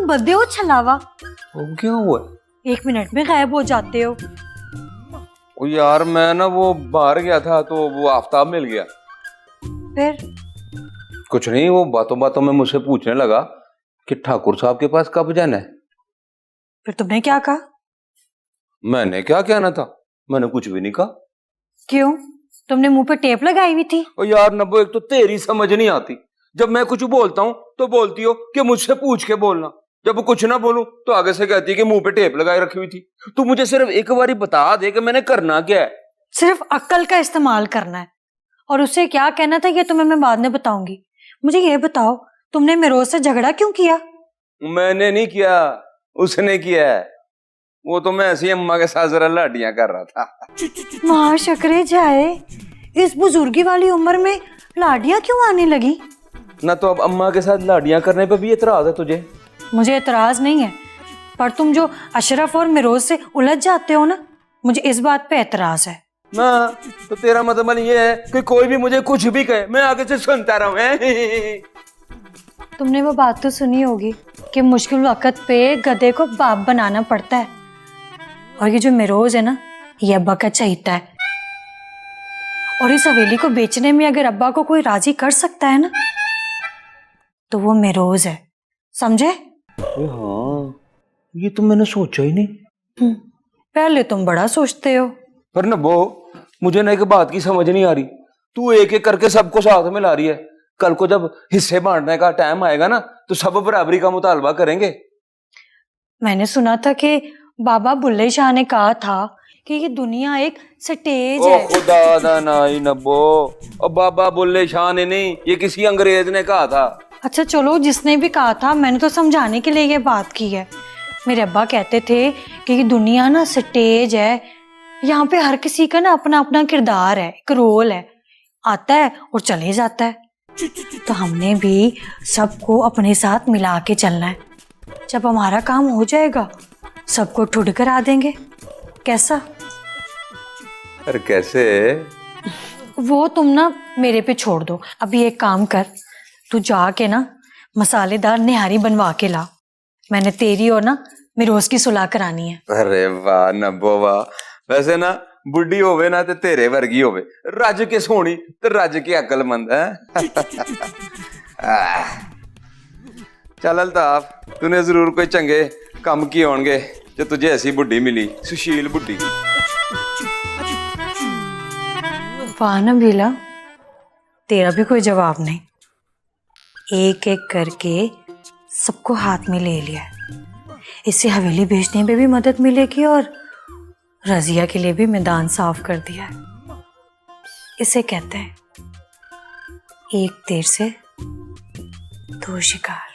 बदे हो छलावा। वो क्यों हुआ? 1 मिनट में गायब हो जाते हो। ओ यार मैं ना वो बाहर गया था तो वो आफताब मिल गया। फिर कुछ नहीं, वो बातों बातों में मुझसे पूछने लगा कि ठाकुर साहब के पास कब जाना है। फिर तुमने क्या कहा? मैंने क्या कहना था, मैंने कुछ भी नहीं कहा। क्यों? तुमने मुंह पे टेप लगाई हुई थी? ओ यार नब्बो, एक तो तेरी समझ नहीं आती। जब मैं कुछ बोलता हूँ तो बोलती हो कि मुझसे पूछ के बोलना, जब कुछ ना बोलूं तो आगे से कहती है कि मुंह पे टेप लगाए रखी हुई थी। तू मुझे सिर्फ एक बार बता दे कि मैंने करना क्या है। सिर्फ अक्ल का इस्तेमाल करना है। और उसे क्या कहना था ये तुम्हें मैं बाद में बताऊंगी। मुझे ये बताओ, तुमने मेरोज से झगड़ा क्यों किया? मैंने नहीं किया, उसने किया है। वो तो मैं ऐसी अम्मा के साथ जरा लाडियां कर रहा था। माँ शकरे जाए, इस बुजुर्गी वाली उम्र में लाडियां क्यों आने लगी? ना तो अब अम्मा के साथ लाडियां करने पे भी इतराज है तुझे? मुझे एतराज नहीं है, पर तुम जो अशरफ और मिरोज से उलझ जाते हो ना, मुझे इस बात पे एतराज है। ना तो तेरा मतलब ये है कि कोई भी मुझे कुछ भी कहे मैं आगे से सुनता रहूं? तुमने वो बात तो सुनी होगी कि मुश्किल वक्त पे गधे को बाप बनाना पड़ता है। और ये जो मिरोज है ना, ये अब्बा का चहीता है। और इस हवेली को बेचने में अगर अब्बा को कोई राजी कर सकता है ना, तो वो मिरोज है, समझे? हाँ, ये तो मैंने सोचा ही नहीं। पहले तुम बड़ा सोचते हो। पर नब्बो, मुझे ना एक बात की समझ नहीं आ रही। तू एक एक करके सबको साथ में ला रही है। कल को जब हिस्से बांटने का टाइम आएगा ना, तो सब बराबरी का मुतालबा करेंगे। मैंने सुना था कि बाबा बुल्ले शाह ने कहा था कि ये दुनिया एक स्टेज है। खुदा दा नाई नब्बो, और बाबा बुल्ले शाह ने नहीं, ये किसी अंग्रेज ने कहा था। अच्छा चलो, जिसने भी कहा था, मैंने तो समझाने के लिए ये बात की है। मेरे अब्बा कहते थे कि ये दुनिया ना स्टेज है, यहाँ पे हर किसी का ना अपना अपना किरदार है, एक रोल है, आता है और चले जाता है। तो हमने भी सबको अपने साथ मिला के चलना है। जब हमारा काम हो जाएगा, सबको ठुड करा देंगे। कैसा? अरे कैसे? वो तुम ना मेरे पे छोड़ दो। अभी एक काम कर, तू जाके ना मसालेदार निहारी बनवा के ला। मैंने तेरी और ना मिरोज की सुलह करानी है। अरे वाह नब्बो वाह। वैसे ना बुढ़ी होवे ना ते तेरे वर्गी होवे, रज के सोनी ते रज के अकलमंद है। चल अल्ताफ, तूने जरूर कोई चंगे काम किए होंगे जो तुझे ऐसी बुढ़ी मिली, सुशील बुढ़ी। वाह नबीला, तेरा भी कोई जवाब नहीं। एक एक करके सबको हाथ में ले लिया। इससे हवेली बेचने में भी मदद मिलेगी और रजिया के लिए भी मैदान साफ कर दिया है। इसे कहते हैं एक तीर से 2 शिकार।